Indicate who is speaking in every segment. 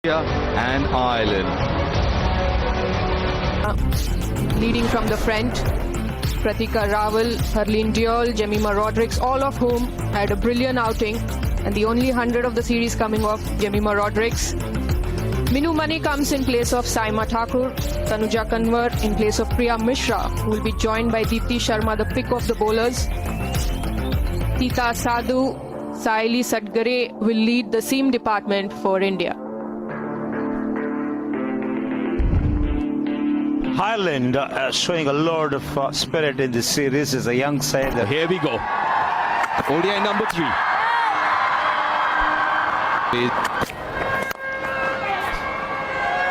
Speaker 1: and Ireland.
Speaker 2: Leading from the front, Pratika Rawal, Harleen Deol, Jemima Rodrigues, all of whom had a brilliant outing, and the only 100 of the series coming off Jemima Rodrigues. Minu Mani comes in place of Saima Thakur, Tanuja Kanwar in place of Priya Mishra, who will be joined by Deepti Sharma, the pick of the bowlers. Tita Sadhu, Saili Sadgare will lead the seam department for India.
Speaker 3: Ireland showing a lot of spirit in this series as a young side.
Speaker 1: Here we go. ODI number 3.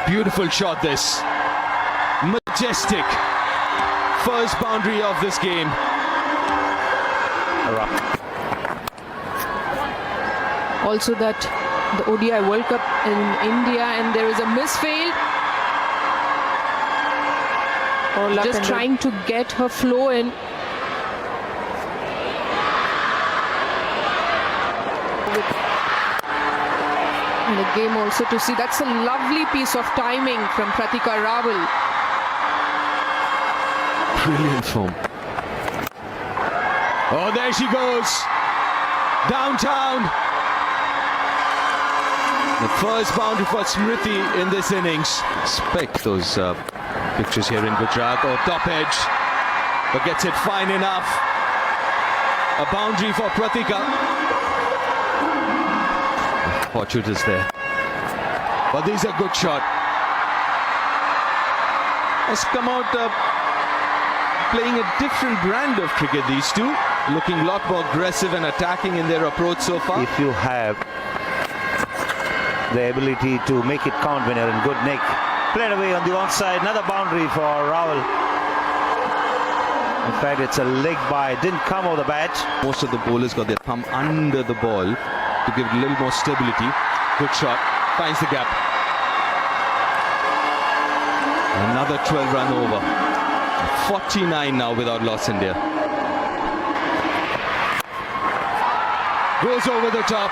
Speaker 1: Beautiful shot this. Majestic. First boundary of this game.
Speaker 2: Also that the ODI World Cup in India, and there is a misfield. Just trying to get her flow in. And the game also to see. That's a lovely piece of timing from Pratika Rawal.
Speaker 1: Brilliant form. Oh, there she goes. Downtown. The first boundary for Smriti in this innings. Expect those pictures here in Gujarat. Oh, top edge. But gets it fine enough. A boundary for Pratika. Fortune is there. But this is a good shot. Has come out playing a different brand of cricket, these two. Looking a lot more aggressive and attacking in their approach so far.
Speaker 3: If you have the ability to make it count when you're in good nick. Played away on the onside, another boundary for Rawal. In fact, it's a leg by, didn't come over the bat.
Speaker 1: Most of the bowlers got their thumb under the ball to give it a little more stability. Good shot, finds the gap. Another 12-run over. 49 now without loss India. Goes over the top.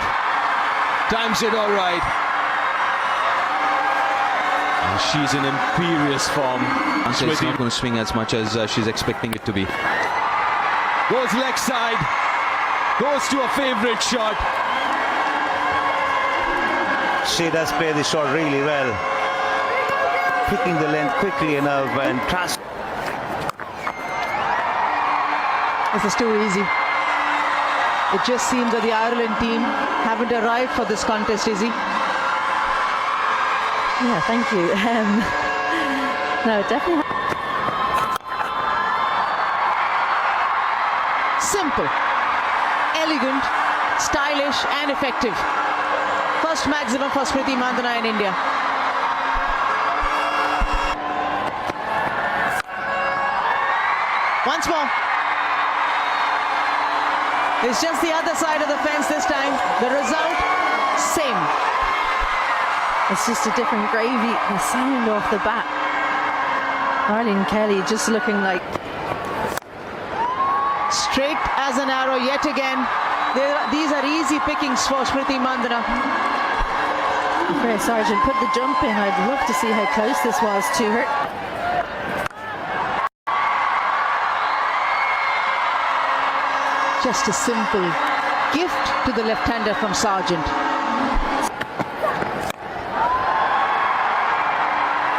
Speaker 1: Times it all right. And she's in imperious form. She's not going to swing as much as she's expecting it to be. Goes leg side. Goes to a favourite shot.
Speaker 3: She does play the shot really well. Picking the length quickly enough and trust.
Speaker 4: This is too easy. It just seems that the Ireland team haven't arrived for this contest, Izzy.
Speaker 5: Yeah, thank you. No, definitely.
Speaker 4: Simple, elegant, stylish and effective. First maximum for Smriti Mandhana in India. Once more. It's just the other side of the fence this time. The result, same.
Speaker 5: It's just a different gravy. The sound off the bat. Arlene Kelly just looking like...
Speaker 4: Straight as an arrow yet again. These are easy pickings for Smriti Mandhana.
Speaker 5: Fair Sergeant put the jump in. I'd love to see how close this was to her.
Speaker 4: Just a simple gift to the left-hander from Sargent.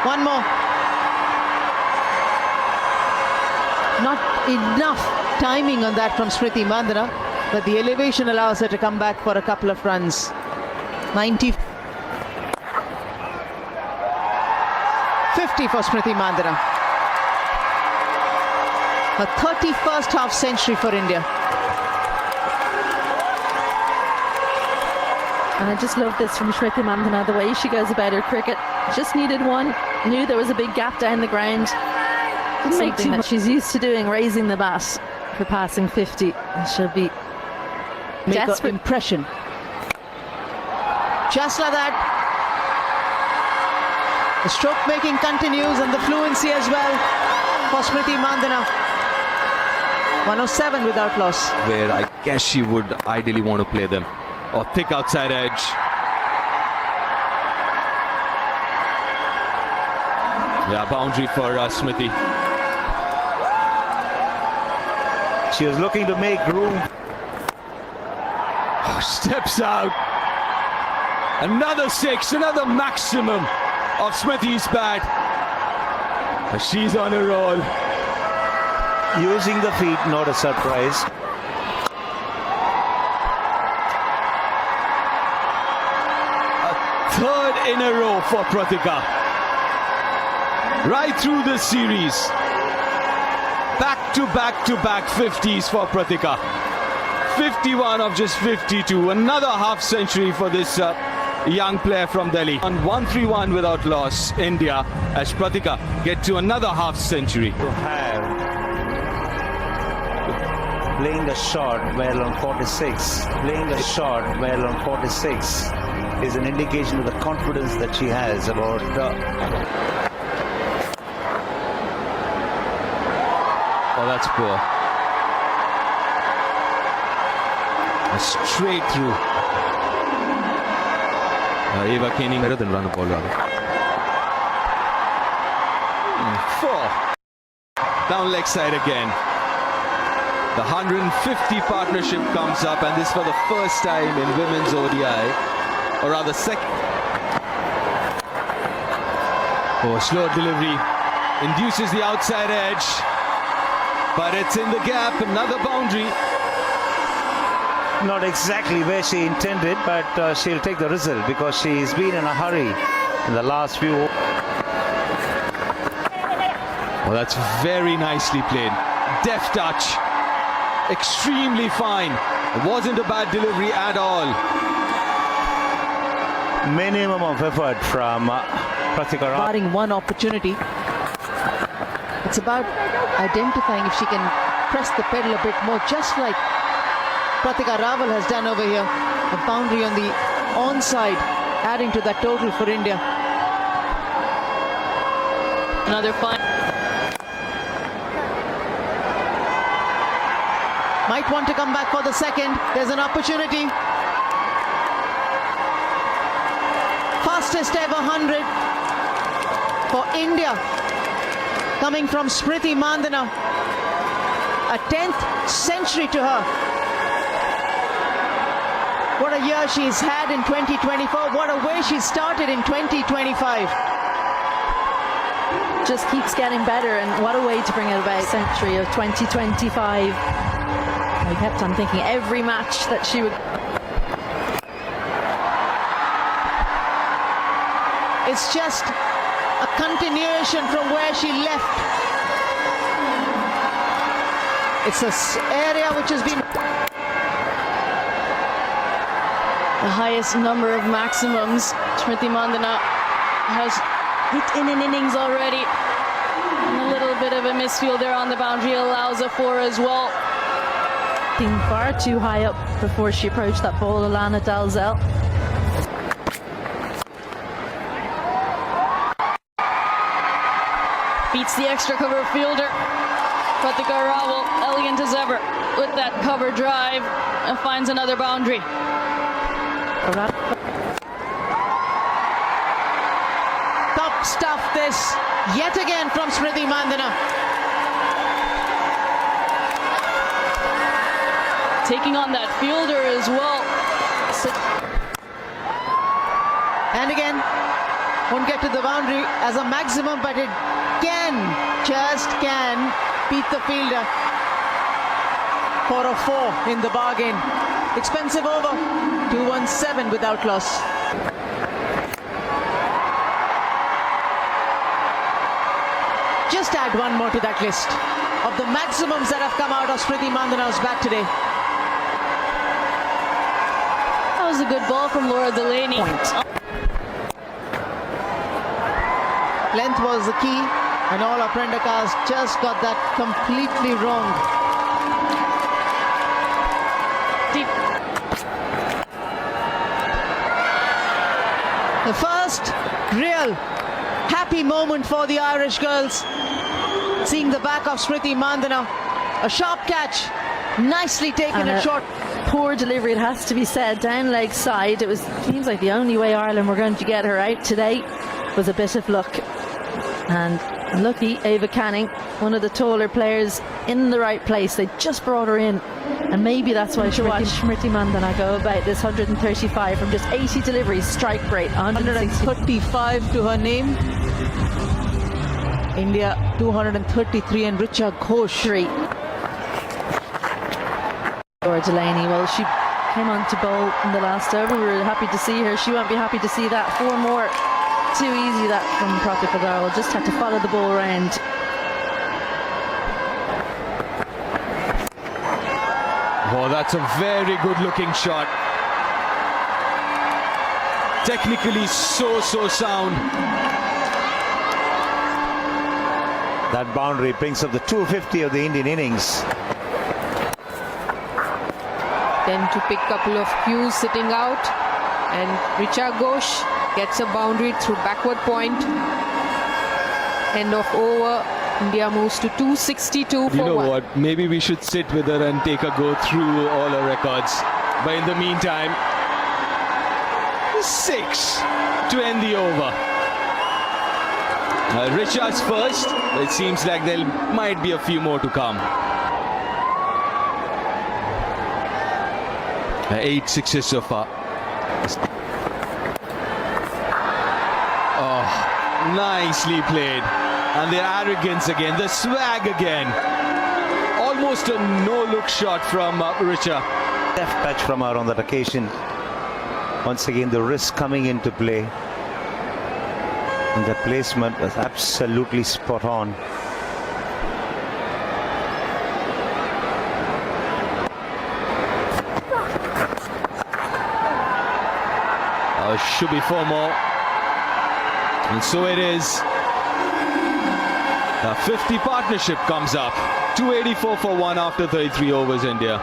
Speaker 4: One more. Not enough timing on that from Smriti Mandhana, but the elevation allows her to come back for a couple of runs. 50 for Smriti Mandhana. Her 31st half century for India.
Speaker 5: And I just love this from Smriti Mandhana, the way she goes about her cricket. Just needed one. Knew there was a big gap down the ground. Something that she's used to doing, raising the bat for passing 50. And she'll be desperate.
Speaker 4: Impression. Just like that. The stroke making continues and the fluency as well for Smriti Mandhana. 107 without loss.
Speaker 1: Where I guess she would ideally want to play them. Or thick outside edge. Yeah, boundary for Smriti.
Speaker 3: She was looking to make room.
Speaker 1: Steps out. Another 6, another maximum of Smriti's bat. She's on a roll.
Speaker 3: Using the feet, not a surprise.
Speaker 1: A third in a row for Pratika. Right through this series. Back to back to back 50s for Pratika. 51 of just 52. Another half century for this young player from Delhi. On 1-3-1 without loss, India, as Pratika get to another half century.
Speaker 3: To have playing the shot well on 46, playing the shot well on 46 is an indication of the confidence that she has about
Speaker 1: Oh, that's poor. Straight through. Eva Caning better than run a ball rather. 4. Down leg side again. The 150 partnership comes up, and this for the first time in women's ODI, or rather second. Oh, slow delivery. Induces the outside edge. But it's in the gap. Another boundary.
Speaker 3: not exactly where she intended, but she'll take the result because she's been in a hurry in the last few.
Speaker 1: Well, that's very nicely played. Deft touch. Extremely fine. It wasn't a bad delivery at all.
Speaker 3: Minimum of effort from Pratika.
Speaker 4: Barring one opportunity. It's about identifying if she can press the pedal a bit more, just like Pratika Rawal has done over here. A boundary on the onside, adding to that total for India.
Speaker 2: Another fine.
Speaker 4: Might want to come back for the second. There's an opportunity. Fastest ever 100 for India, coming from Smriti Mandhana. A 10th century to her. What a year she's had in 2024. What a way she started in 2025.
Speaker 5: Just keeps getting better, and what a way to bring it about. Century of 2025. I kept on thinking every match that she would.
Speaker 4: It's just a continuation from where she left. It's an area which has been
Speaker 2: The highest number of maximums Smriti Mandhana has hit in an innings already. And a little bit of a misfield there on the boundary allows a 4 as well.
Speaker 5: Being far too high up before she approached that ball, Alana Dalzell.
Speaker 2: Beats the extra cover fielder. Pratika Rawal, elegant as ever, with that cover drive, and finds another boundary.
Speaker 4: top stuff this, yet again from Smriti Mandhana.
Speaker 2: Taking on that fielder as well.
Speaker 4: And again, won't get to the boundary as a maximum, but it just can beat the fielder for a 4 in the bargain. Expensive over, 217 without loss. Just add one more to that list of the maximums that have come out of Smriti Mandhana's bat today.
Speaker 2: That was a good ball from Laura Delaney.
Speaker 4: Length was the key, and all our Prendakas just got that completely wrong.
Speaker 2: Deep.
Speaker 4: The first real happy moment for the Irish girls, seeing the back of Smriti Mandhana. A sharp catch, nicely taken
Speaker 5: And
Speaker 4: and short.
Speaker 5: Poor delivery, it has to be said, down leg side. It seems like the only way Ireland were going to get her out today was a bit of luck. And lucky Ava Canning, one of the taller players, in the right place. They just brought her in. And maybe that's why Smriti Mandhana go about this 135 from just 80 deliveries. Strike rate,
Speaker 4: 135 to her name. India 233 and Richa Ghosh.
Speaker 5: 3. Laura Delaney, well, she came on to bowl in the last over. We were happy to see her. She won't be happy to see that. 4 more. Too easy that from Pratika Rawal. Just had to follow the ball around.
Speaker 1: Oh, that's a very good looking shot. Technically so sound.
Speaker 3: That boundary brings up the 250 of the Indian innings.
Speaker 2: Then to pick a couple of cues sitting out, and Richa Ghosh gets a boundary through backward point. End of over, India moves to 262 for
Speaker 1: You know
Speaker 2: 1.
Speaker 1: what? Maybe we should sit with her and take a go through all her records. But in the meantime, 6 to end the over. Richa's first. It seems like there might be a few more to come. 8 sixes so far. Oh, nicely played. And the arrogance again, the swag again. Almost a no-look shot from Richa.
Speaker 3: Deft touch from her on that occasion. Once again, the wrist coming into play. And the placement was absolutely spot on.
Speaker 1: Should be 4 more. And so it is. A 50 partnership comes up. 284 for 1 after 33 overs, India.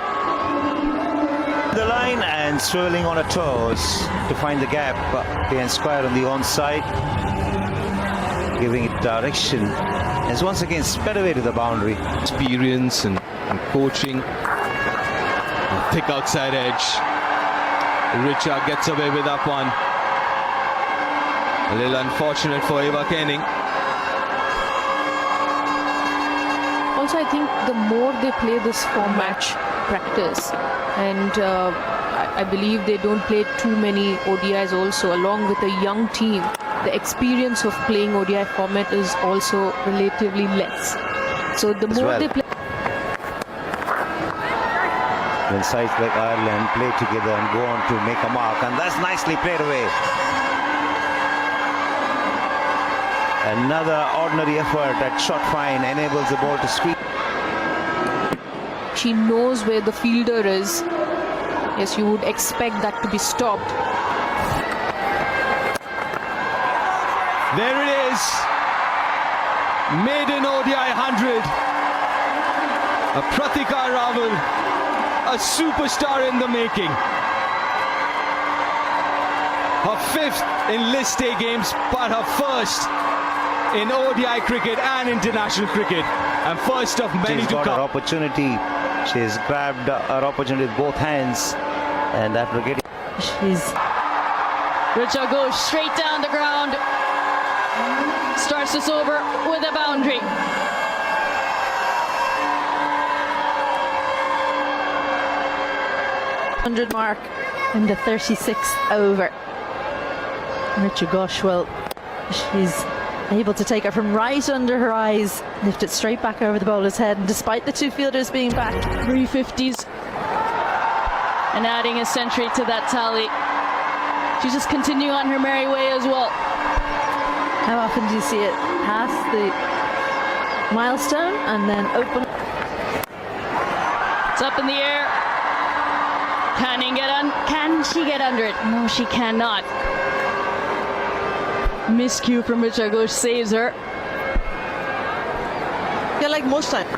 Speaker 3: The line and swirling on her toes to find the gap behind square on the onside. Giving it direction. As once again sped away to the boundary.
Speaker 1: Experience and coaching. A thick outside edge. Richa gets away with that one. A little unfortunate for Ava Canning.
Speaker 2: Also, I think the more they play this format practice, and I believe they don't play too many ODIs also, along with a young team, the experience of playing ODI format is also relatively less. So the more they play...
Speaker 3: When sides like Ireland play together and go on to make a mark, and that's nicely played away. Another ordinary effort at shot fine enables the ball to sweep.
Speaker 2: She knows where the fielder is. Yes, you would expect that to be stopped.
Speaker 1: There it is. Maiden ODI 100. A Pratika Rawal, a superstar in the making. Her 5th in List A games, but her first in ODI cricket and international cricket, and first of many
Speaker 3: She's
Speaker 1: to
Speaker 3: got
Speaker 1: come.
Speaker 3: her opportunity. She's grabbed her opportunity with both hands, and after getting...
Speaker 5: She's...
Speaker 6: Richa goes straight down the ground. Starts this over with a boundary.
Speaker 5: ...100 mark in the 36th over. Richa Ghosh, well, she's able to take her from right under her eyes, lift it straight back over the bowler's head, and despite the 2 fielders being back.
Speaker 6: 350s. And adding a century to that tally. She's just continuing on her merry way as well.
Speaker 5: How often do you see it pass the milestone and then open?
Speaker 6: It's up in the air. Can she get under it? No, she cannot. Miscue from Richa Ghosh saves her.
Speaker 4: Yeah, like most times.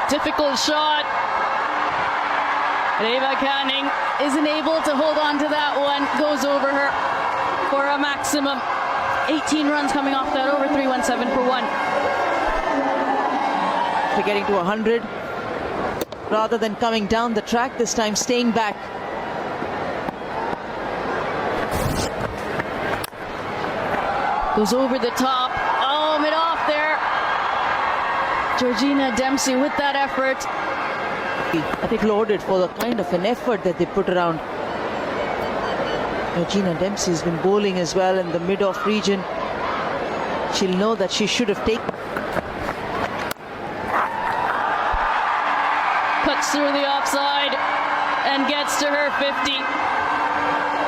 Speaker 6: Difficult shot. Ava Canning isn't able to hold on to that one. Goes over her for a maximum. 18 runs coming off that over. 317 for 1.
Speaker 4: They're getting to 100. Rather than coming down the track, this time staying back.
Speaker 6: Goes over the top. Oh, mid-off there. Georgina Dempsey with that effort.
Speaker 4: I think lauded for the kind of an effort that they put around. Georgina Dempsey has been bowling as well in the mid-off region. She'll know that she should have taken.
Speaker 6: Cuts through the offside and gets to her 50.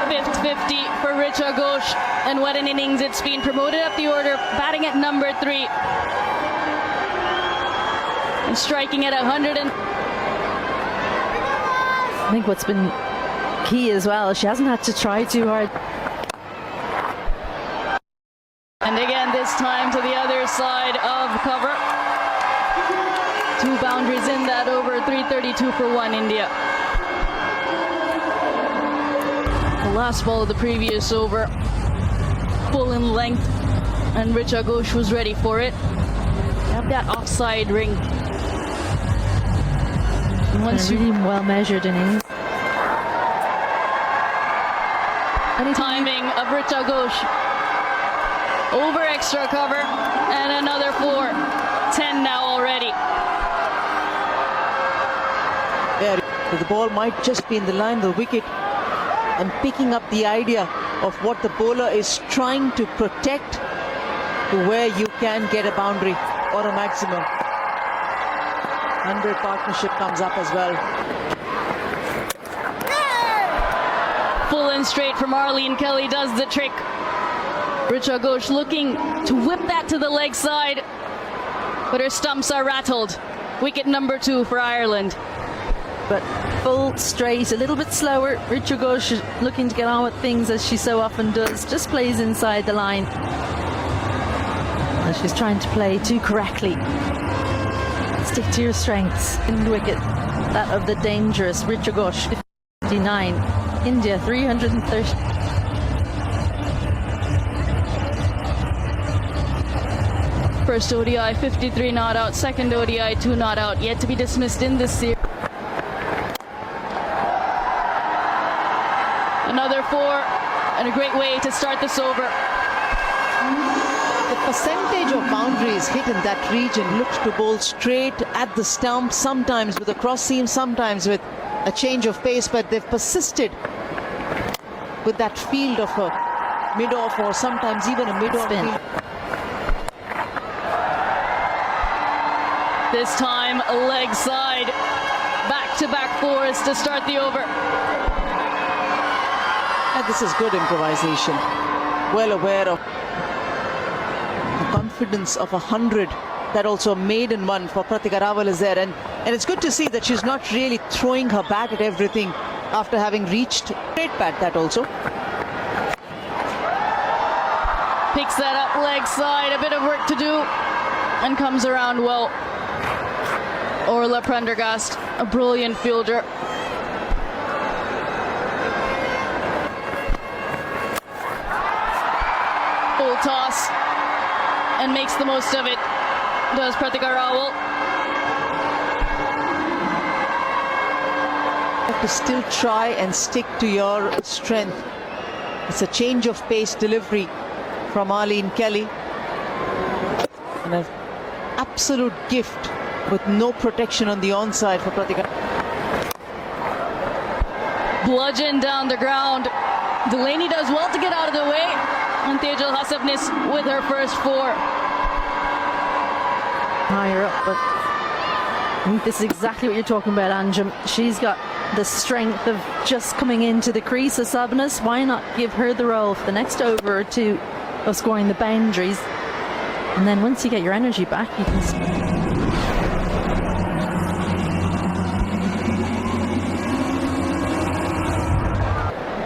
Speaker 6: Fifth 50 for Richa Ghosh. And what an innings it's been. Promoted up the order, batting at number 3. And striking at 100.
Speaker 5: I think what's been key as well, she hasn't had to try too hard.
Speaker 6: And again, this time to the other side of cover. 2 boundaries in that over, 332 for 1 India. The last ball of the previous over, full in length, and Richa Ghosh was ready for it. Have that offside ring. And once
Speaker 5: Really well measured innings.
Speaker 6: timing of Richa Ghosh. Over extra cover and another 4. 10 now already.
Speaker 4: Yeah, the ball might just be in the line of the wicket, and picking up the idea of what the bowler is trying to protect to where you can get a boundary or a maximum. 100 partnership comes up as well.
Speaker 6: Full and straight from Arlene Kelly does the trick. Richa Ghosh looking to whip that to the leg side, but her stumps are rattled. Wicket number 2 for Ireland.
Speaker 5: But full, straight, a little bit slower. Richa Ghosh is looking to get on with things as she so often does. Just plays inside the line. And she's trying to play too correctly. Stick to your strengths. In the wicket, that of the dangerous Richa Ghosh. 59. India 330.
Speaker 6: First ODI 53 not out, second ODI 2 not out, yet to be dismissed in this series. Another 4 and a great way to start this over.
Speaker 4: The percentage of boundaries hit in that region looked to bowl straight at the stump, sometimes with a cross seam, sometimes with a change of pace, but they've persisted with that field of a mid-off or sometimes even a mid-off
Speaker 5: Spin.
Speaker 4: field.
Speaker 6: This time a leg side, back-to-back 4s to start the over.
Speaker 4: And this is good improvisation. Well aware of the confidence of 100. That also a maiden one for Pratika Rawal is there, and it's good to see that she's not really throwing her bat at everything after having reached straight bat. That also
Speaker 6: Picks that up leg side, a bit of work to do, and comes around well. Orla Prendergast, a brilliant fielder. Full toss, and makes the most of it, does Pratika Rawal.
Speaker 4: you have to still try and stick to your strength. It's a change of pace delivery from Arlene Kelly, and an absolute gift with no protection on the onside for Pratika.
Speaker 6: Bludgeon down the ground. Delaney does well to get out of the way, and Tejal Hasabnis with her first 4.
Speaker 5: Higher up, but I think this is exactly what you're talking about, Anjum. She's got the strength of just coming into the crease of Sabnas. Why not give her the role for the next over or 2 of scoring the boundaries? And then once you get your energy back, you can...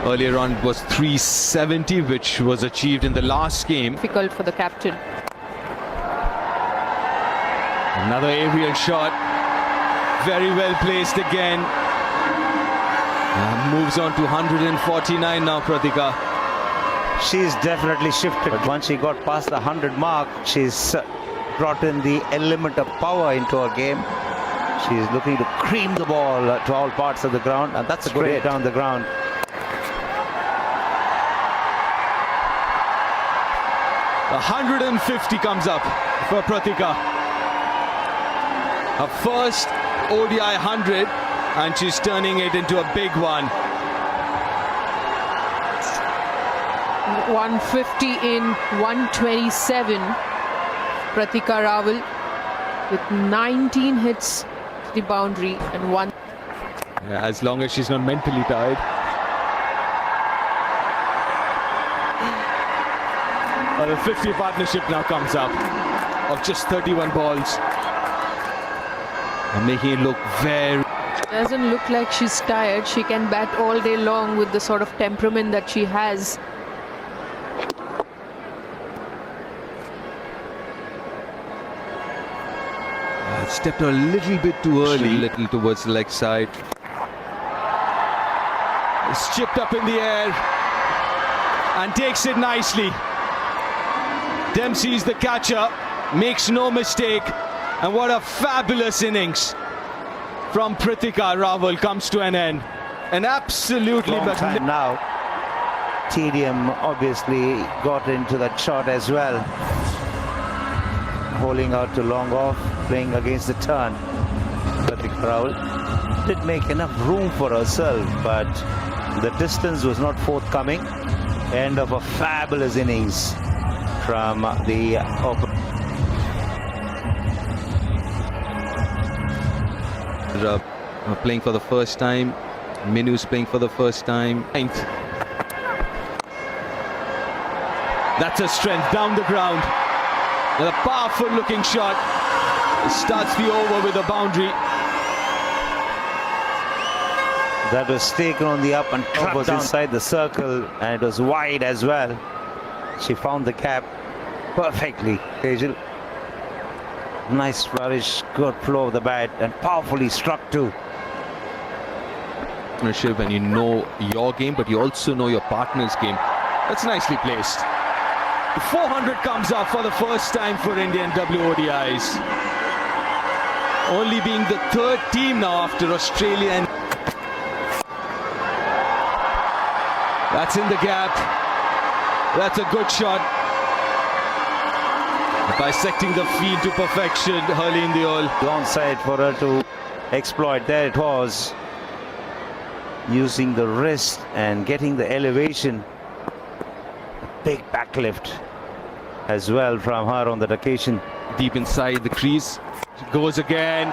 Speaker 1: Earlier on it was 370, which was achieved in the last game.
Speaker 2: Difficult for the captain.
Speaker 1: Another aerial shot. Very well placed again. Moves on to 149 now, Pratika.
Speaker 3: She's definitely shifted. But once she got past the 100 mark, she's brought in the element of power into her game. She's looking to cream the ball to all parts of the ground, and that's straight down the ground.
Speaker 1: 150 comes up for Pratika. Her first ODI 100, and she's turning it into a big one.
Speaker 2: 150 in 127. Pratika Rawal with 19 hits to the boundary and one.
Speaker 1: Yeah, as long as she's not mentally tired. The 50 partnership now comes up of just 31 balls. And making it look very...
Speaker 2: Doesn't look like she's tired. She can bat all day long with the sort of temperament that she has.
Speaker 1: Stepped a little bit too early, little towards the leg side. It's chipped up in the air and takes it nicely. Dempsey's the catcher, makes no mistake, and what a fabulous innings from Pratika Rawal comes to an end. An absolutely
Speaker 3: Long time now. Tedium obviously got into that shot as well. Holding out to long off, playing against the turn. Pratika Rawal did make enough room for herself, but the distance was not forthcoming. End of a fabulous innings from the
Speaker 1: playing for the first time. Minu's playing for the first time. That's a strength down the ground. And a powerful looking shot. It starts the over with a boundary.
Speaker 3: that was taken on the up and trapped was inside the circle, and it was wide as well. She found the gap perfectly, Tejal. Nice flourish, good flow of the bat, and powerfully struck too.
Speaker 1: When you know your game, but you also know your partner's game. That's nicely placed. 400 comes up for the first time for Indian WODIs. Only being the third team now after Australia. And that's in the gap. That's a good shot. Bisecting the field to perfection, early in the all.
Speaker 3: Onside for her to exploit. There it was. Using the wrist and getting the elevation. A big backlift as well from her on that occasion.
Speaker 1: Deep inside the crease. She goes again.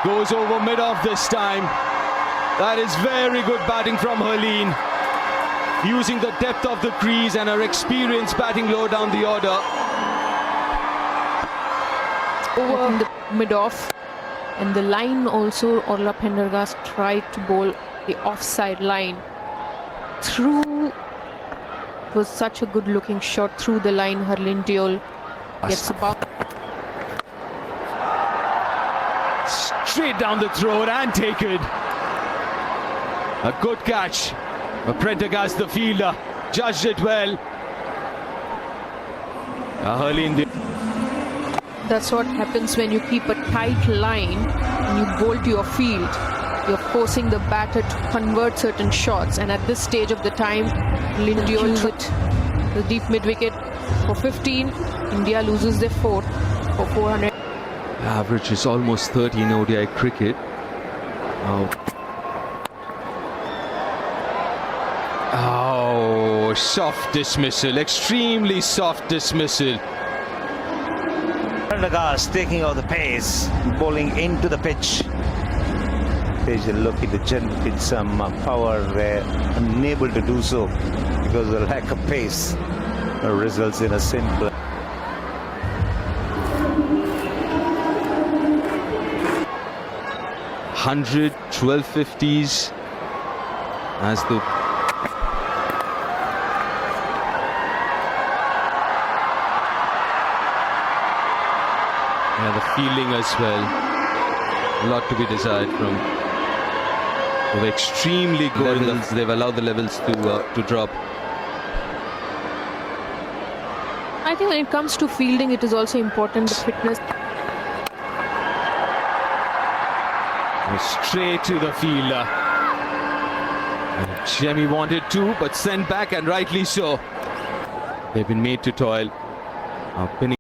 Speaker 1: Goes over mid-off this time. That is very good batting from Harleen. Using the depth of the crease and her experience batting low down the order.
Speaker 2: Over the mid-off. And the line also, Orla Pendergast tried to bowl the offside line through. It was such a good looking shot through the line. Harleen Deol gets about
Speaker 1: straight down the throat and taken. A good catch. Prendergast, the fielder, judged it well.
Speaker 2: That's what happens when you keep a tight line and you bowl to your field. You're forcing the batter to convert certain shots, and at this stage of the time, Harleen Deol hit the deep mid-wicket for 15. India loses their fourth for 400.
Speaker 1: Average is almost 30 in ODI cricket. Oh, soft dismissal, extremely soft dismissal.
Speaker 3: Prendergast taking out the pace, bowling into the pitch. Tejal looking to generate some power there, unable to do so because of the lack of pace. Results in a simple.
Speaker 1: $100, 1250s as the the fielding as well. A lot to be desired from. They're extremely good levels. They've allowed the levels to drop.
Speaker 2: I think when it comes to fielding, it is also important the fitness.
Speaker 1: Straight to the fielder. Jemmy wanted to, but sent back, and rightly so. They've been made to toil. Pinning